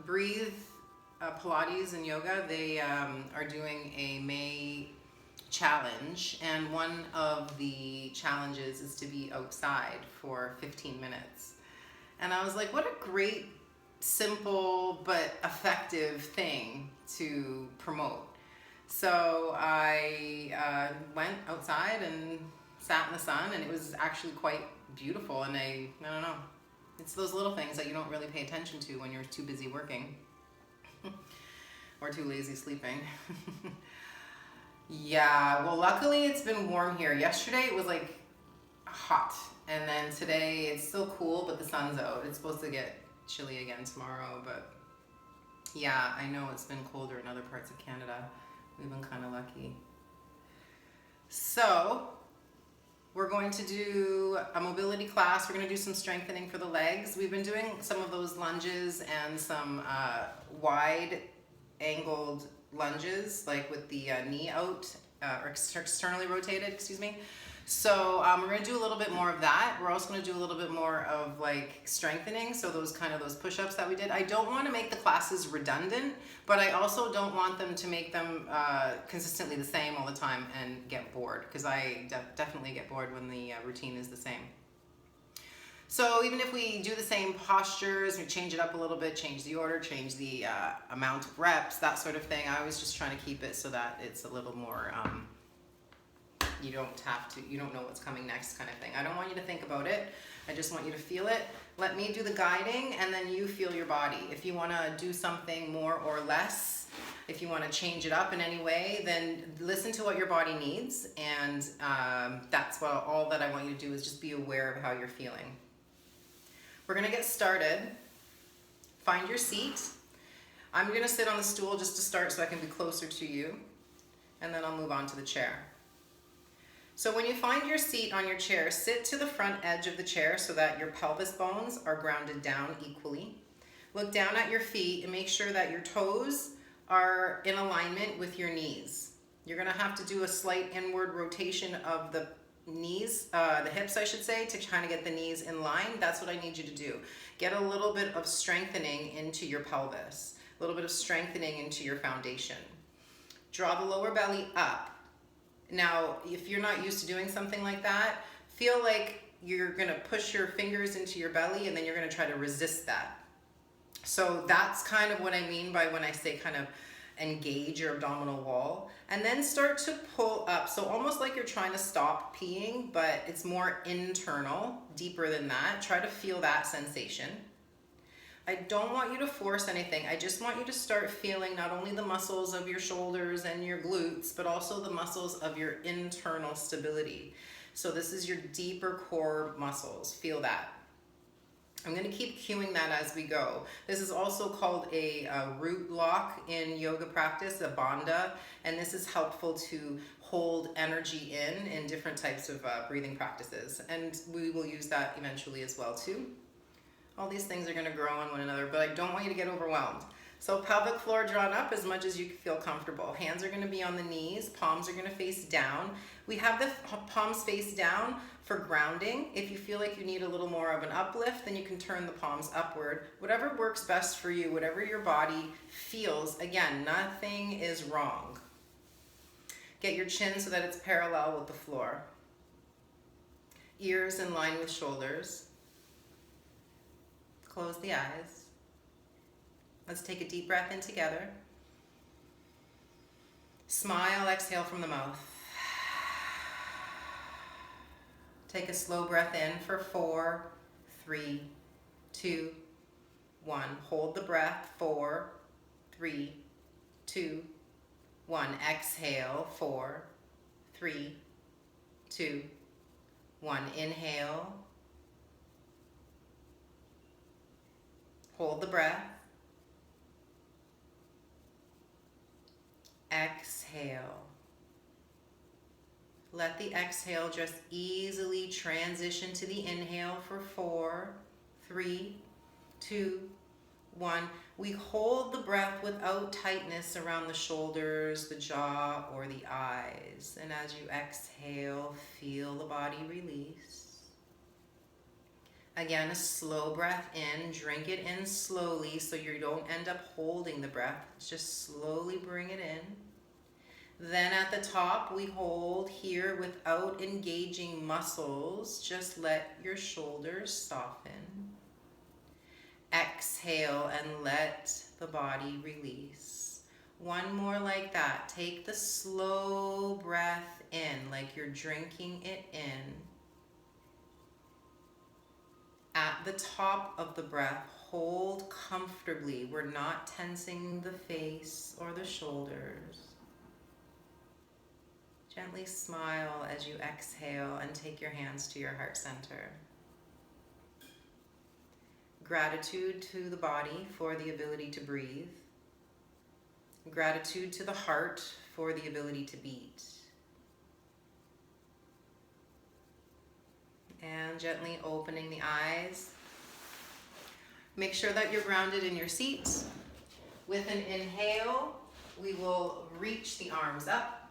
Breathe Pilates and yoga, they are doing a May challenge, and one of the challenges is to be outside for 15 minutes. And I was like, what a great, simple, but effective thing to promote. So I went outside and sat in the sun, and it was actually quite beautiful. And I don't know, it's those little things that you don't really pay attention to when you're too busy working or too lazy sleeping. Yeah, well, luckily it's been warm here. Yesterday it was like hot, and then today it's still cool, but the sun's out. It's supposed to get chilly again tomorrow, but yeah, I know it's been colder in other parts of Canada. We've been kind of lucky. So we're going to do a mobility class. We're going to do some strengthening for the legs. We've been doing some of those lunges and some wide angled lunges, like with the knee out or externally rotated, excuse me. So we're going to do a little bit more of that. We're also going to do a little bit more of like strengthening, so those push-ups that we did. I don't want to make the classes redundant, but I also don't want them to make them consistently the same all the time and get bored, because I definitely get bored when the routine is the same. So even if we do the same postures, we change it up a little bit, change the order, change the amount of reps, that sort of thing. I was just trying to keep it so that it's a little more, you don't know what's coming next kind of thing. I don't want you to think about it. I just want you to feel it. Let me do the guiding, and then you feel your body. If you want to do something more or less, if you want to change it up in any way, then listen to what your body needs, and that's all that I want you to do is just be aware of how you're feeling. We're going to get started. Find your seat. I'm going to sit on the stool just to start so I can be closer to you, and then I'll move on to the chair. So when you find your seat on your chair, sit to the front edge of the chair so that your pelvis bones are grounded down equally. Look down at your feet and make sure that your toes are in alignment with your knees. You're going to have to do a slight inward rotation of the knees, the hips I should say, to kind of get the knees in line. That's what I need you to do. Get a little bit of strengthening into your pelvis, a little bit of strengthening into your foundation. Draw the lower belly up. Now, if you're not used to doing something like that, feel like you're going to push your fingers into your belly, and then you're going to try to resist that. So that's kind of what I mean by when I say kind of engage your abdominal wall, and then start to pull up. So almost like you're trying to stop peeing, but it's more internal, deeper than that. Try to feel that sensation. I don't want you to force anything. I just want you to start feeling not only the muscles of your shoulders and your glutes, but also the muscles of your internal stability. So this is your deeper core muscles. Feel that. I'm going to keep cueing that as we go. This is also called a root lock in yoga practice, a bandha, and this is helpful to hold energy in different types of breathing practices, and we will use that eventually as well too. All these things are going to grow on one another, but I don't want you to get overwhelmed. So pelvic floor drawn up as much as you feel comfortable. Hands are going to be on the knees, palms are going to face down. We have the palms face down for grounding. If you feel like you need a little more of an uplift, then you can turn the palms upward. Whatever works best for you, whatever your body feels. Again, nothing is wrong. Get your chin so that it's parallel with the floor. Ears in line with shoulders. Close the eyes. Let's take a deep breath in together. Smile, exhale from the mouth. Take a slow breath in for 4, 3, 2, 1. Hold the breath. 4, 3, 2, 1. Exhale. 4, 3, 2, 1. Inhale. Hold the breath. Exhale. Let the exhale just easily transition to the inhale for 4, 3, 2, 1. We hold the breath without tightness around the shoulders, the jaw, or the eyes. And as you exhale, feel the body release. Again, a slow breath in, drink it in slowly so you don't end up holding the breath. Just slowly bring it in. Then at the top, we hold here without engaging muscles. Just let your shoulders soften. Exhale and let the body release. One more like that. Take the slow breath in, like you're drinking it in. At the top of the breath, hold comfortably. We're not tensing the face or the shoulders. Gently smile as you exhale and take your hands to your heart center. Gratitude to the body for the ability to breathe. Gratitude to the heart for the ability to beat. And gently opening the eyes. Make sure that you're grounded in your seat. With an inhale, we will reach the arms up.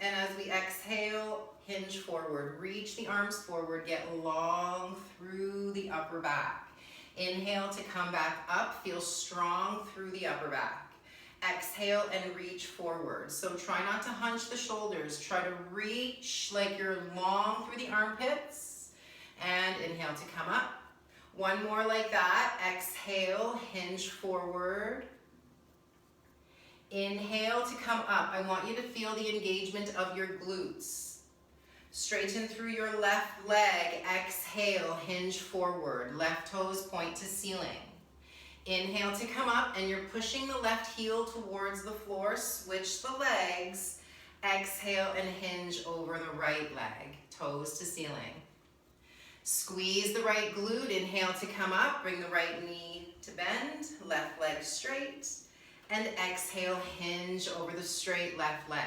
And as we exhale, hinge forward. Reach the arms forward, get long through the upper back. Inhale to come back up, feel strong through the upper back. Exhale and reach forward. So try not to hunch the shoulders. Try to reach like you're long through the armpits. And inhale to come up. One more like that. Exhale, hinge forward. Inhale to come up. I want you to feel the engagement of your glutes. Straighten through your left leg. Exhale, hinge forward. Left toes point to ceiling. Inhale to come up, and you're pushing the left heel towards the floor. Switch the legs. Exhale and hinge over the right leg. Toes to ceiling. Squeeze the right glute. Inhale to come up. Bring the right knee to bend. Left leg straight. And exhale, hinge over the straight left leg.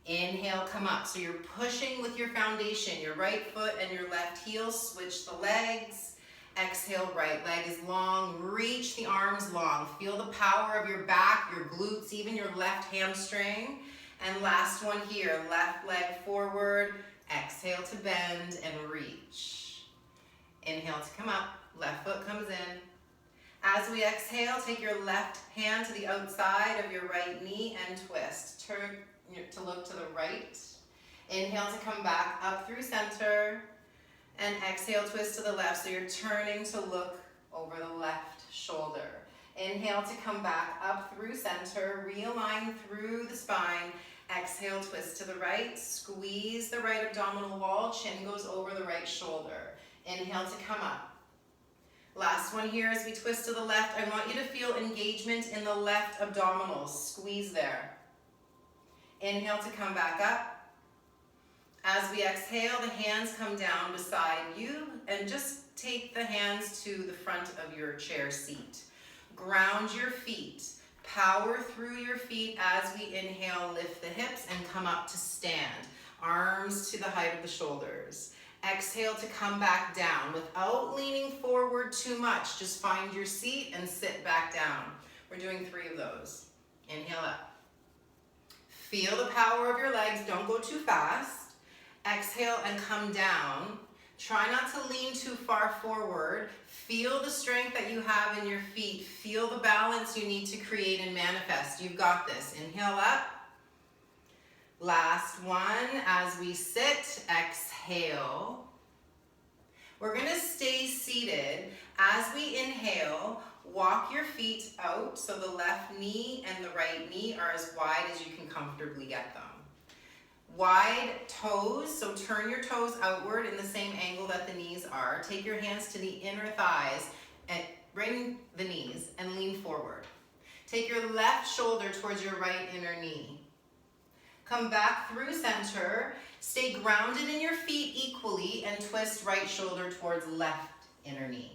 Inhale, come up. So you're pushing with your foundation, your right foot and your left heel. Switch the legs. Exhale, right leg is long. Reach the arms long. Feel the power of your back, your glutes, even your left hamstring. And last one here, left leg forward. Exhale to bend and reach. Inhale to come up. Left foot comes in. As we exhale, take your left hand to the outside of your right knee and twist. Turn to look to the right. Inhale to come back up through center. And exhale, twist to the left. So you're turning to look over the left shoulder. Inhale to come back up through center. Realign through the spine. Exhale, twist to the right. Squeeze the right abdominal wall. Chin goes over the right shoulder. Inhale to come up. Last one here as we twist to the left. I want you to feel engagement in the left abdominals. Squeeze there. Inhale to come back up. As we exhale, the hands come down beside you and just take the hands to the front of your chair seat. Ground your feet. Power through your feet as we inhale, lift the hips and come up to stand. Arms to the height of the shoulders. Exhale to come back down without leaning forward too much. Just find your seat and sit back down. We're doing 3 of those. Inhale up. Feel the power of your legs. Don't go too fast. Exhale and come down. Try not to lean too far forward. Feel the strength that you have in your feet. Feel the balance you need to create and manifest. You've got this. Inhale up. Last one as we sit. Exhale. We're going to stay seated. As we inhale, walk your feet out so the left knee and the right knee are as wide as you can comfortably get them. Wide toes, so turn your toes outward in the same angle that the knees are. Take your hands to the inner thighs and bring the knees and lean forward. Take your left shoulder towards your right inner knee. Come back through center. Stay grounded in your feet equally and twist right shoulder towards left inner knee.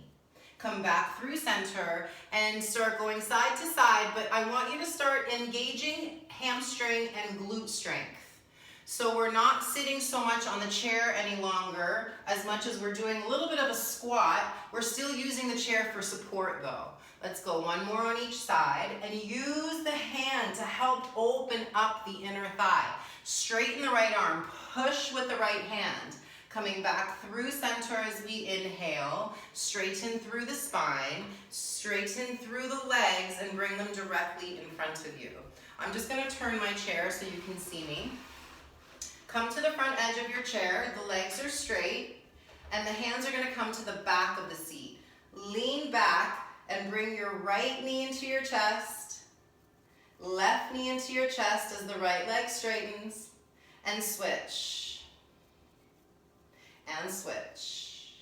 Come back through center and start going side to side, but I want you to start engaging hamstring and glute strength. So we're not sitting so much on the chair any longer, as much as we're doing a little bit of a squat. We're still using the chair for support though. Let's go one more on each side and use the hand to help open up the inner thigh. Straighten the right arm, push with the right hand. Coming back through center as we inhale, straighten through the spine, straighten through the legs, and bring them directly in front of you. I'm just gonna turn my chair so you can see me. Come to the front edge of your chair, the legs are straight, and the hands are gonna come to the back of the seat. Lean back and bring your right knee into your chest, left knee into your chest as the right leg straightens, and switch. And switch.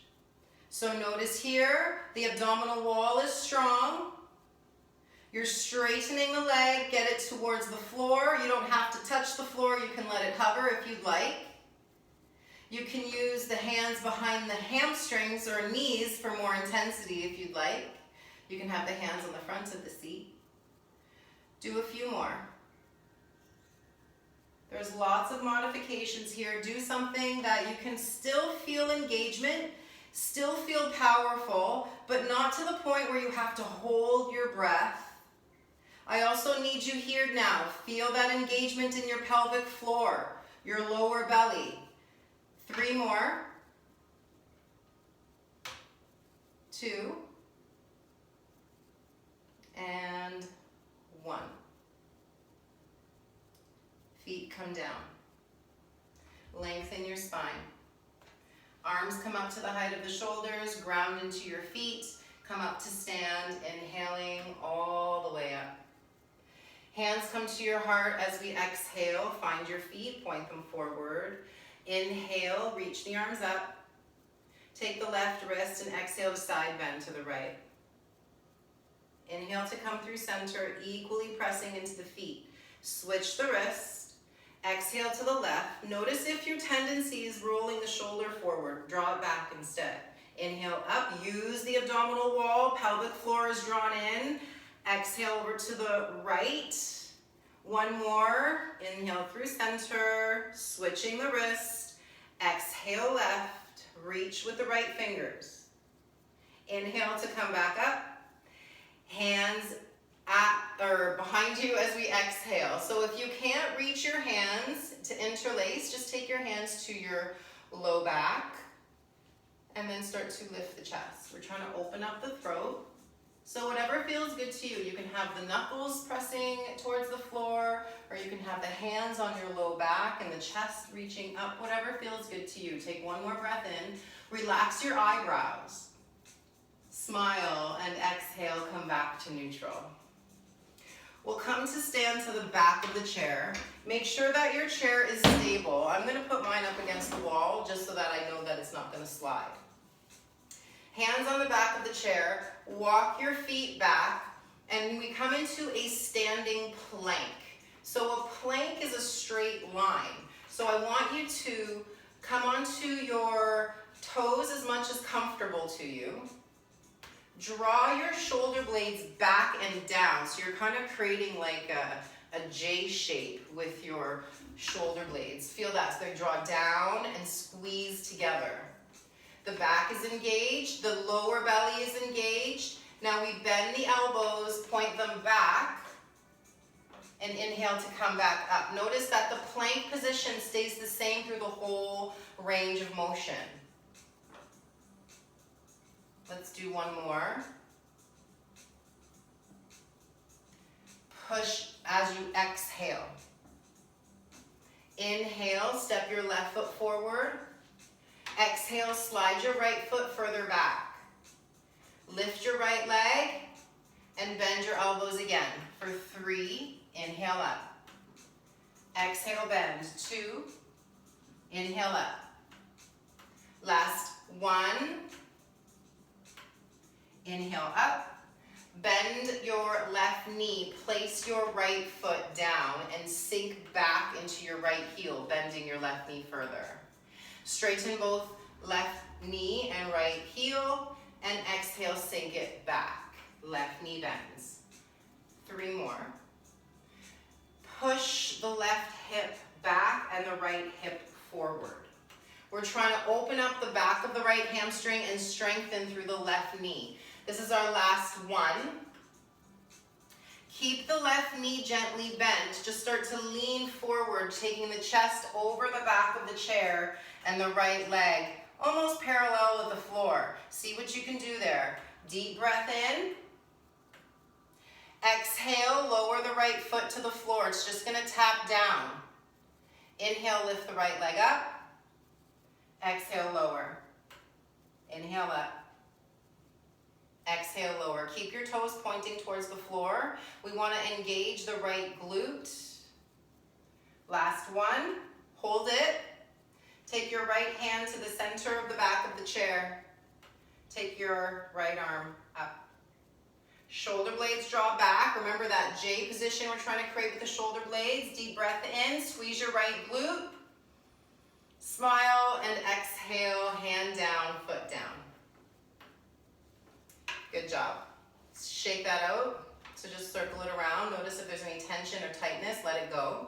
So notice here, the abdominal wall is strong. You're straightening the leg, get it towards the floor. You don't have to touch the floor, you can let it hover if you'd like. You can use the hands behind the hamstrings or knees for more intensity if you'd like. You can have the hands on the front of the seat. Do a few more. There's lots of modifications here. Do something that you can still feel engagement, still feel powerful, but not to the point where you have to hold your breath. I also need you here now. Feel that engagement in your pelvic floor, your lower belly. 3 more. 2. And 1. Feet come down. Lengthen your spine. Arms come up to the height of the shoulders, ground into your feet, come up to stand, inhaling all the way up. Hands come to your heart as we exhale. Find your feet, point them forward. Inhale, reach the arms up. Take the left wrist and exhale to side bend to the right. Inhale to come through center, equally pressing into the feet. Switch the wrist. Exhale to the left. Notice if your tendency is rolling the shoulder forward. Draw it back instead. Inhale up. Use the abdominal wall. Pelvic floor is drawn in. Exhale over to the right. 1 more. Inhale through center. Switching the wrist. Exhale left. Reach with the right fingers. Inhale to come back up. Hands at or behind you as we exhale. So if you can't reach your hands to interlace, just take your hands to your low back and then start to lift the chest. We're trying to open up the throat. So whatever feels good to you. You can have the knuckles pressing towards the floor, or you can have the hands on your low back and the chest reaching up, whatever feels good to you. Take 1 more breath in. Relax your eyebrows. Smile and exhale, come back to neutral. We'll come to stand to the back of the chair. Make sure that your chair is stable. I'm going to put mine up against the wall just so that I know that it's not going to slide. Hands on the back of the chair. Walk your feet back and we come into a standing plank. So a plank is a straight line. So I want you to come onto your toes as much as comfortable to you. Draw your shoulder blades back and down. So you're kind of creating like a J shape with your shoulder blades. Feel that. So they draw down and squeeze together. The back is engaged. The lower belly is engaged. Now we bend the elbows, point them back, and inhale to come back up. Notice that the plank position stays the same through the whole range of motion. Let's do 1 more. Push as you exhale. Inhale, step your left foot forward. Exhale, slide your right foot further back. Lift your right leg and bend your elbows again. For 3, inhale up. Exhale, bend. 2, inhale up. Last 1. Inhale up. Bend your left knee. Place your right foot down and sink back into your right heel, bending your left knee further. Straighten both left knee and right heel, and exhale, sink it back. Left knee bends. 3 more. Push the left hip back and the right hip forward. We're trying to open up the back of the right hamstring and strengthen through the left knee. This is our last 1. Keep the left knee gently bent. Just start to lean forward, taking the chest over the back of the chair And the right leg almost parallel with the floor. See what you can do there. Deep breath in. Exhale, lower the right foot to the floor. It's just gonna tap down. Inhale, lift the right leg up. Exhale, lower. Inhale up. Exhale, lower. Keep your toes pointing towards the floor. We want to engage the right glute. Last one. Hold it. Take your right hand to the center of the back of the chair. Take your right arm up. Shoulder blades draw back. Remember that J position we're trying to create with the shoulder blades. Deep breath in. Squeeze your right glute. Smile and exhale. Hand down, foot down. Good job. Shake that out. So just circle it around. Notice if there's any tension or tightness, let it go.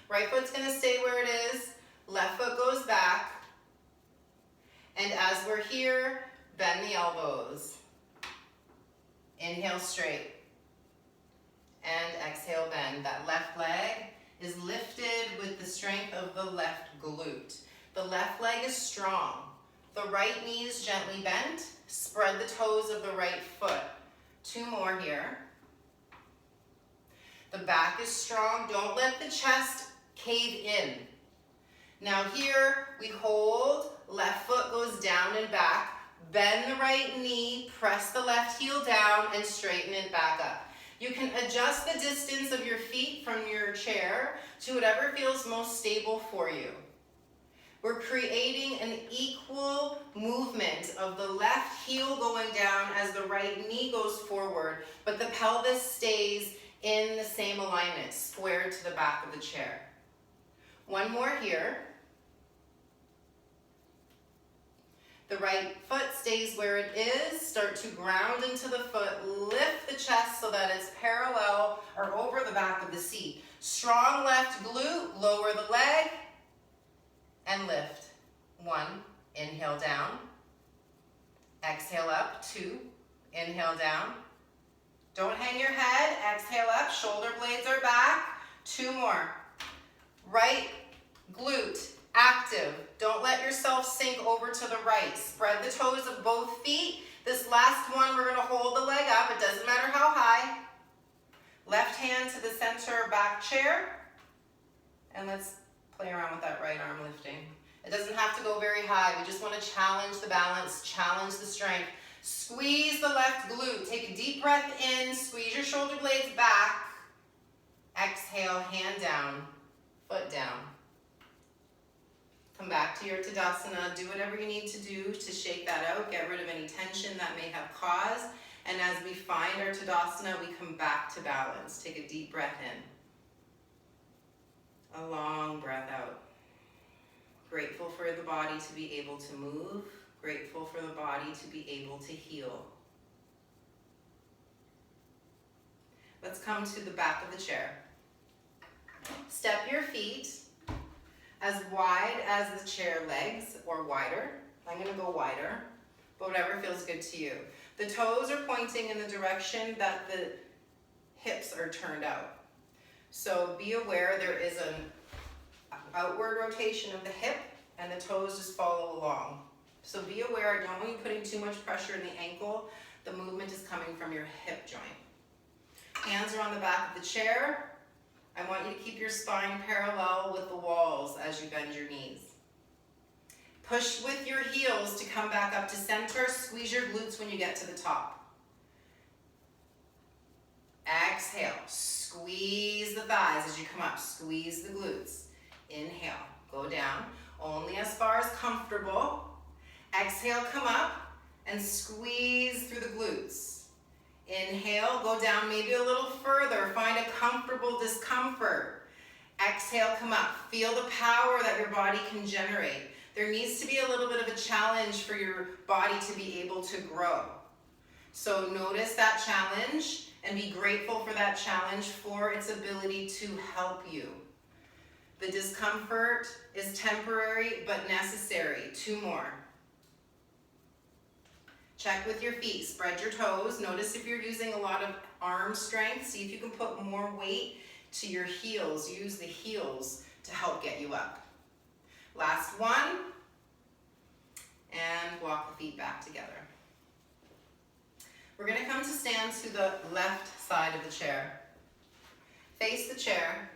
Right foot's gonna stay where it is. Left foot goes back. And as we're here, bend the elbows. Inhale straight. And exhale, bend. That left leg is lifted with the strength of the left glute. The left leg is strong. The right knee is gently bent. Spread the toes of the right foot. 2 more here. The back is strong. Don't let the chest cave in. Now here we hold. Left foot goes down and back. Bend the right knee. Press the left heel down and straighten it back up. You can adjust the distance of your feet from your chair to whatever feels most stable for you. We're creating an equal movement of the left heel going down as the right knee goes forward, but the pelvis stays in the same alignment, squared to the back of the chair. One more here. The right foot stays where it is. Start to ground into the foot. Lift the chest so that it's parallel or over the back of the seat. Strong left glute, lower the leg, and lift. 1, inhale down. Exhale up. 2, inhale down. Don't hang your head. Exhale up. Shoulder blades are back. 2 more. Right glute active. Don't let yourself sink over to the right. Spread the toes of both feet. This last one, we're going to hold the leg up. It doesn't matter how high. Left hand to the center back chair. And let's play around with that right arm lifting. It doesn't have to go very high. We just want to challenge the balance, challenge the strength. Squeeze the left glute. Take a deep breath in. Squeeze your shoulder blades back. Exhale, hand down, foot down. Come back to your Tadasana. Do whatever you need to do to shake that out. Get rid of any tension that may have caused. And as we find our Tadasana, we come back to balance. Take a deep breath in. A long breath out. Grateful for the body to be able to move. Grateful for the body to be able to heal. Let's come to the back of the chair. Step your feet as wide as the chair legs or wider. I'm going to go wider, but whatever feels good to you. The toes are pointing in the direction that the hips are turned out. So be aware there is an outward rotation of the hip and the toes just follow along. So be aware, don't want you putting too much pressure in the ankle. The movement is coming from your hip joint. Hands are on the back of the chair. I want you to keep your spine parallel with the walls as you bend your knees. Push with your heels to come back up to center. Squeeze your glutes when you get to the top. Exhale. Squeeze the thighs as you come up. Squeeze the glutes. Inhale. Go down. Only as far as comfortable. Exhale, come up and squeeze through the glutes. Inhale, go down maybe a little further. Find a comfortable discomfort. Exhale, come up. Feel the power that your body can generate. There needs to be a little bit of a challenge for your body to be able to grow. So notice that challenge and be grateful for that challenge for its ability to help you. The discomfort is temporary but necessary. 2 more. Check with your feet. Spread your toes. Notice if you're using a lot of arm strength. See if you can put more weight to your heels. Use the heels to help get you up. Last one. And walk the feet back together. We're going to come to stand to the left side of the chair. Face the chair.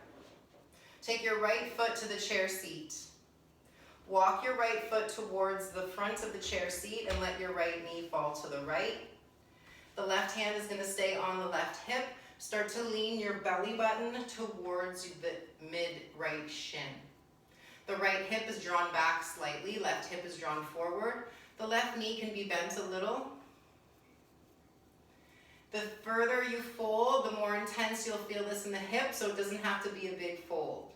Take your right foot to the chair seat. Walk your right foot towards the front of the chair seat and let your right knee fall to the right. The left hand is going to stay on the left hip. Start to lean your belly button towards the mid-right shin. The right hip is drawn back slightly, left hip is drawn forward. The left knee can be bent a little. The further you fold, the more intense you'll feel this in the hip, so it doesn't have to be a big fold.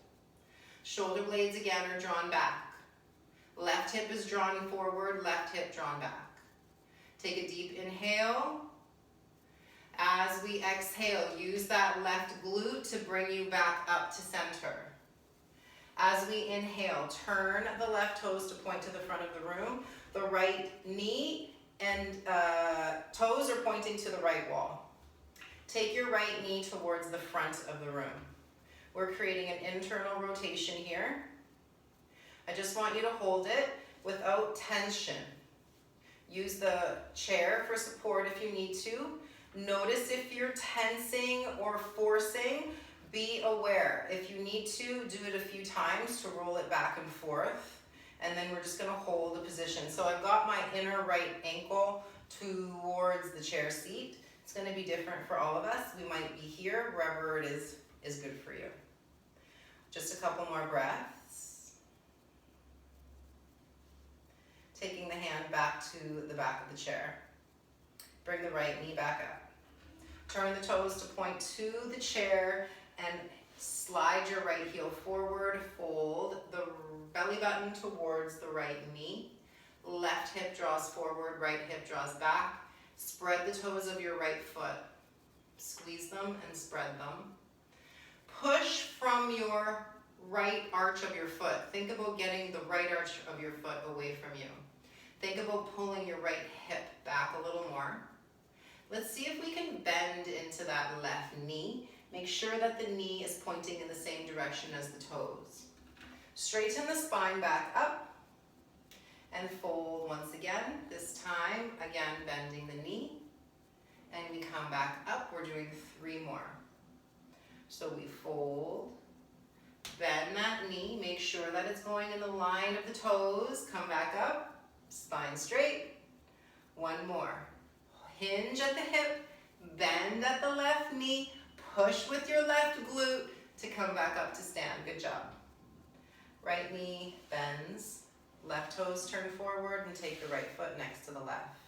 Shoulder blades again are drawn back. Left hip is drawn forward, left hip drawn back. Take a deep inhale. As we exhale, use that left glute to bring you back up to center. As we inhale, turn the left toes to point to the front of the room. The right knee and toes are pointing to the right wall. Take your right knee towards the front of the room. We're creating an internal rotation here. I just want you to hold it without tension. Use the chair for support if you need to. Notice if you're tensing or forcing. Be aware. If you need to, do it a few times to roll it back and forth. And then we're just going to hold the position. So I've got my inner right ankle towards the chair seat. It's going to be different for all of us. We might be here, wherever it is good for you. Just a couple more breaths. Taking the hand back to the back of the chair. Bring the right knee back up. Turn the toes to point to the chair and slide your right heel forward. Fold the belly button towards the right knee. Left hip draws forward, right hip draws back. Spread the toes of your right foot. Squeeze them and spread them. Push from your right arch of your foot. Think about getting the right arch of your foot away from you. Think about pulling your right hip back a little more. Let's see if we can bend into that left knee. Make sure that the knee is pointing in the same direction as the toes. Straighten the spine back up and fold once again. This time, again, bending the knee. And we come back up. We're doing 3 more. So we fold, bend that knee, make sure that it's going in the line of the toes. Come back up, spine straight. 1 more. Hinge at the hip, bend at the left knee, push with your left glute to come back up to stand. Good job. Right knee bends, left toes turn forward, and take the right foot next to the left.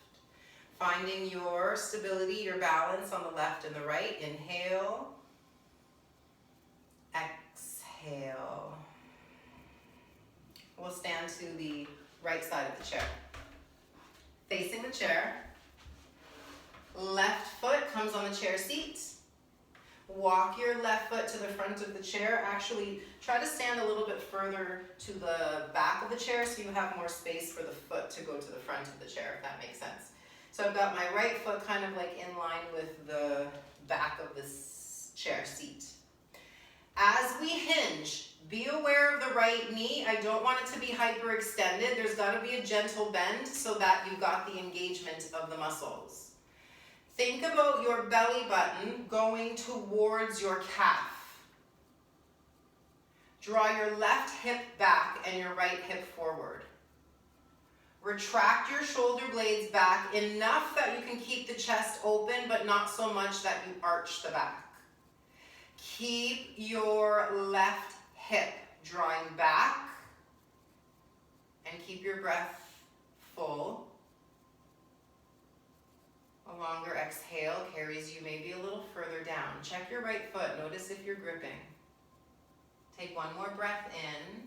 Finding your stability, your balance on the left and the right. Inhale, exhale. We'll stand to the right side of the chair. Facing the chair. Left foot comes on the chair seat. Walk your left foot to the front of the chair. Actually, try to stand a little bit further to the back of the chair so you have more space for the foot to go to the front of the chair, if that makes sense. So I've got my right foot kind of like in line with the back of this chair seat. As we hinge, be aware of the right knee. I don't want it to be hyperextended. There's got to be a gentle bend so that you've got the engagement of the muscles. Think about your belly button going towards your calf. Draw your left hip back and your right hip forward. Retract your shoulder blades back enough that you can keep the chest open, but not so much that you arch the back. Keep your left hip drawing back and keep your breath full. A longer exhale carries you maybe a little further down. Check your right foot. Notice if you're gripping. Take 1 more breath in.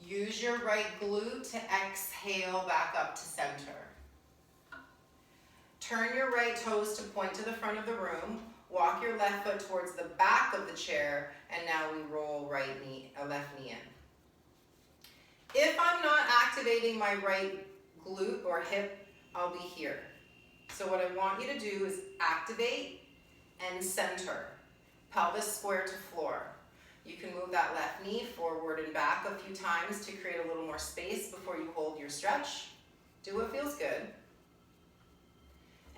Use your right glute to exhale back up to center. Turn your right toes to point to the front of the room. Walk your left foot towards the back of the chair, and now we roll left knee in. If I'm not activating my right glute or hip, I'll be here. So what I want you to do is activate and center. Pelvis square to floor. You can move that left knee forward and back a few times to create a little more space before you hold your stretch. Do what feels good.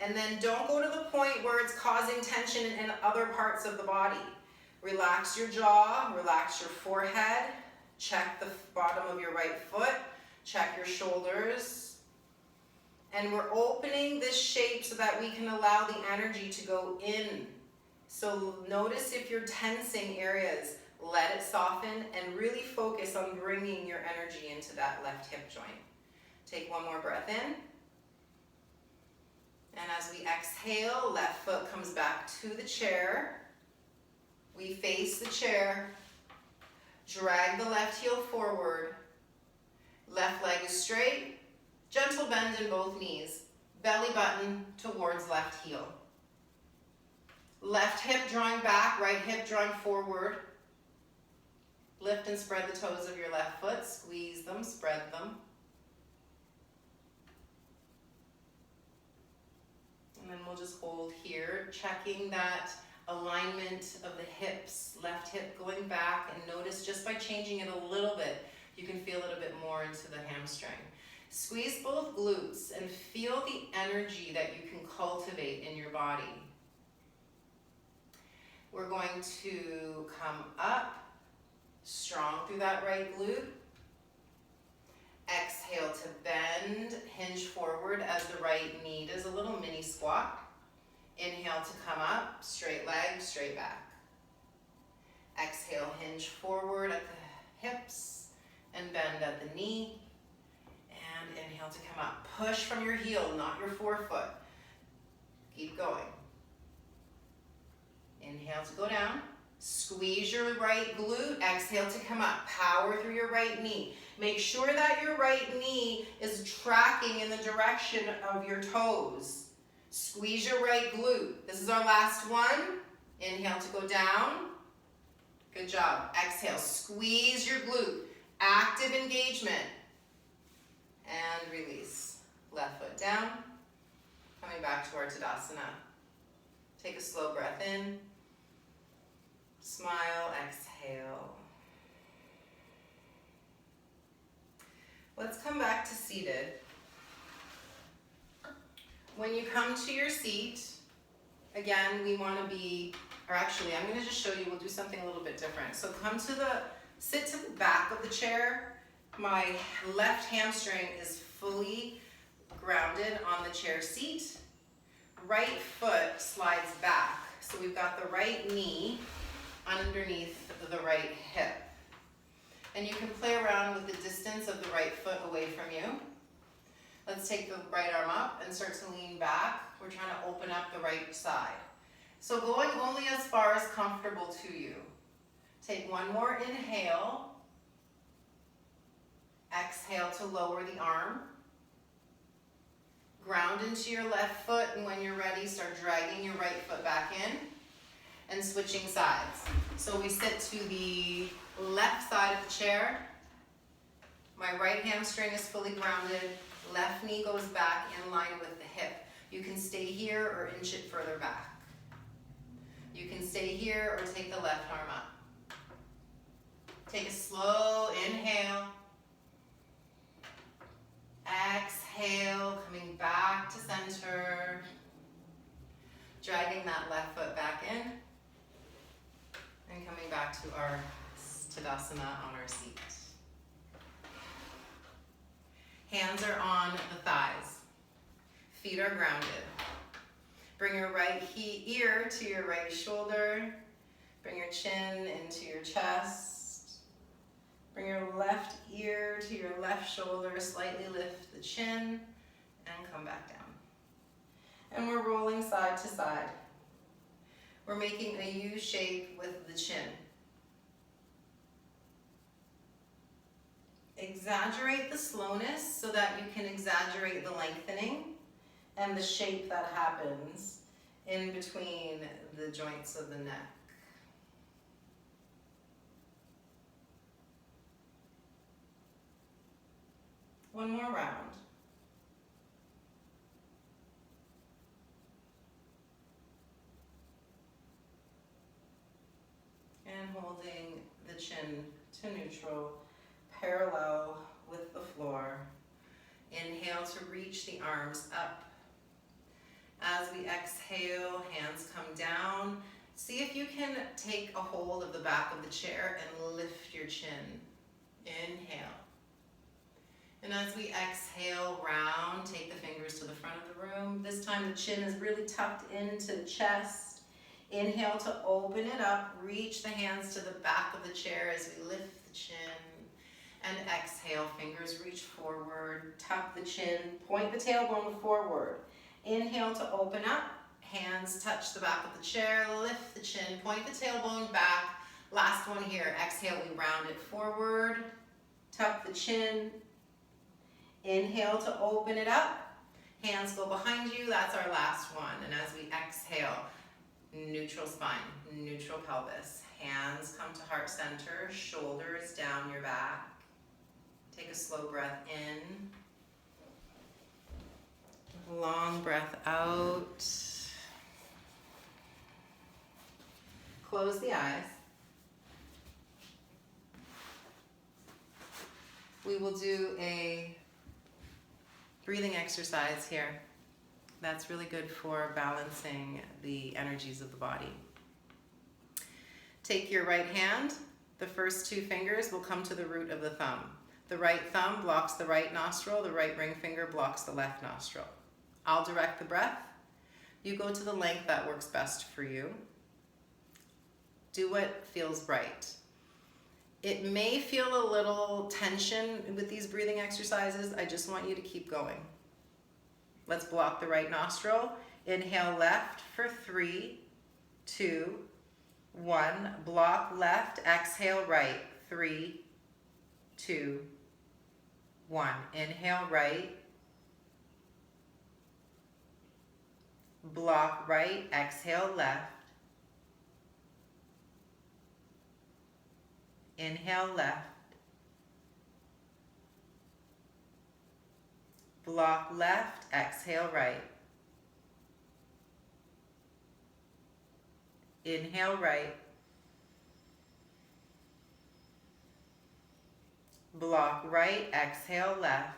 And then don't go to the point where it's causing tension in other parts of the body. Relax your jaw, relax your forehead, check the bottom of your right foot, check your shoulders. And we're opening this shape so that we can allow the energy to go in. So notice if you're tensing areas, let it soften and really focus on bringing your energy into that left hip joint. Take one more breath in. And as we exhale, left foot comes back to the chair. We face the chair. Drag the left heel forward. Left leg is straight. Gentle bend in both knees. Belly button towards left heel. Left hip drawing back, right hip drawing forward. Lift and spread the toes of your left foot. Squeeze them, spread them. And then we'll just hold here, checking that alignment of the hips. Left hip going back, and notice just by changing it a little bit, you can feel it a bit more into the hamstring. Squeeze both glutes and feel the energy that you can cultivate in your body. We're going to come up, strong through that right glute. Exhale to bend, hinge forward as the right knee does a little mini squat. Inhale to come up, straight leg, straight back. Exhale, hinge forward at the hips and bend at the knee. And inhale to come up. Push from your heel, not your forefoot. Keep going. Inhale to go down. Squeeze your right glute. Exhale to come up. Power through your right knee. Make sure that your right knee is tracking in the direction of your toes. Squeeze your right glute. This is our last one. Inhale to go down. Good job. Exhale. Squeeze your glute. Active engagement. And release. Left foot down. Coming back to our Tadasana. Take a slow breath in. Smile, exhale. Let's come back to seated. When you come to your seat, again, we want to be, or actually, I'm going to just show you, we'll do something a little bit different. So sit to the back of the chair. My left hamstring is fully grounded on the chair seat. Right foot slides back. So we've got the right knee underneath the right hip. And you can play around with the distance of the right foot away from you. Let's take the right arm up and start to lean back. We're trying to open up the right side. So going only as far as comfortable to you. Take one more inhale. Exhale to lower the arm. Ground into your left foot, and when you're ready, start dragging your right foot back in and switching sides. So we sit to the left side of the chair. My right hamstring is fully grounded. Left knee goes back in line with the hip. You can stay here or inch it further back. You can stay here or take the left arm up. Take a slow inhale. Exhale, coming back to center. Dragging that left foot back in. And coming back to our Tadasana on our seat. Hands are on the thighs. Feet are grounded. Bring your right ear to your right shoulder. Bring your chin into your chest. Bring your left ear to your left shoulder. Slightly lift the chin and come back down. And we're rolling side to side. We're making a U shape with the chin. Exaggerate the slowness so that you can exaggerate the lengthening and the shape that happens in between the joints of the neck. One more round. And holding chin to neutral, parallel with the floor. Inhale to reach the arms up. As we exhale, hands come down. See if you can take a hold of the back of the chair and lift your chin. Inhale. And as we exhale, round, take the fingers to the front of the room. This time the chin is really tucked into the chest. Inhale to open it up. Reach the hands to the back of the chair as we lift the chin. And exhale, fingers reach forward, tuck the chin, point the tailbone forward. Inhale to open up, hands touch the back of the chair, lift the chin, point the tailbone back. Last one here, exhale, we round it forward, tuck the chin. Inhale to open it up, hands go behind you, that's our last one. And as we exhale, neutral spine, neutral pelvis. Hands come to heart center, shoulders down your back. Take a slow breath in. Long breath out. Close the eyes. We will do a breathing exercise here. That's really good for balancing the energies of the body. Take your right hand. The first two fingers will come to the root of the thumb. The right thumb blocks the right nostril. The right ring finger blocks the left nostril. I'll direct the breath. You go to the length that works best for you. Do what feels right. It may feel a little tension with these breathing exercises. I just want you to keep going. Let's block the right nostril. Inhale left for 3, 2, 1. Block left. Exhale right. 3, 2, 1. Inhale right. Block right. Exhale left. Inhale left. Block left. Exhale right. Inhale right. Block right. Exhale left.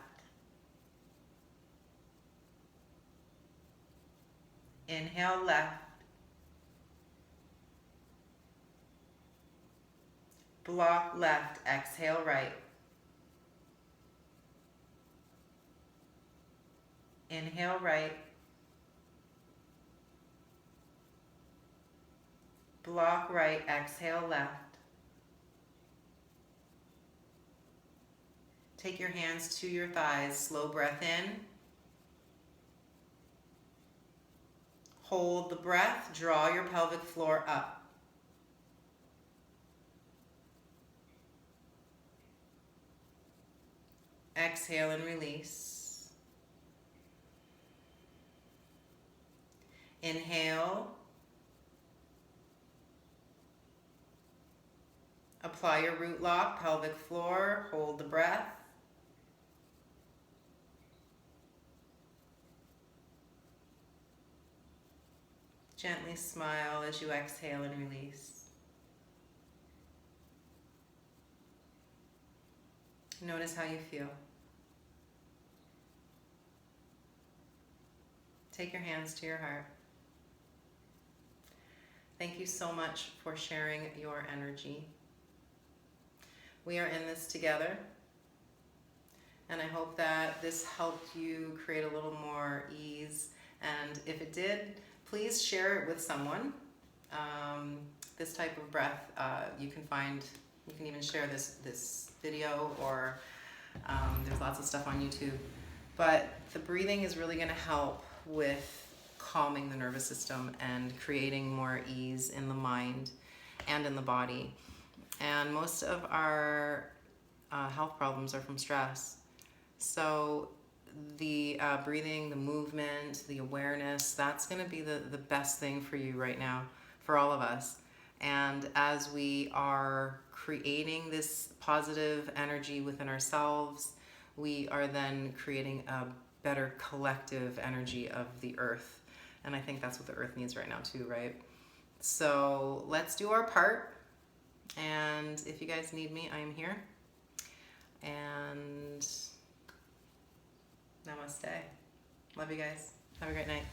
Inhale left. Block left. Exhale right. Inhale right. Block right. Exhale left. Take your hands to your thighs. Slow breath in. Hold the breath. Draw your pelvic floor up. Exhale and release. Inhale. Apply your root lock, pelvic floor. Hold the breath. Gently smile as you exhale and release. Notice how you feel. Take your hands to your heart. Thank you so much for sharing your energy. We are in this together, and I hope that this helped you create a little more ease. And if it did, please share it with someone. This type of breath, you can even share this video, or there's lots of stuff on YouTube. But the breathing is really going to help with calming the nervous system and creating more ease in the mind and in the body. And most of our health problems are from stress. So the breathing, the movement, the awareness, that's going to be the best thing for you right now, for all of us. And as we are creating this positive energy within ourselves, we are then creating a better collective energy of the earth. And I think that's what the earth needs right now too, right? So let's do our part. And if you guys need me, I am here. And namaste. Love you guys. Have a great night.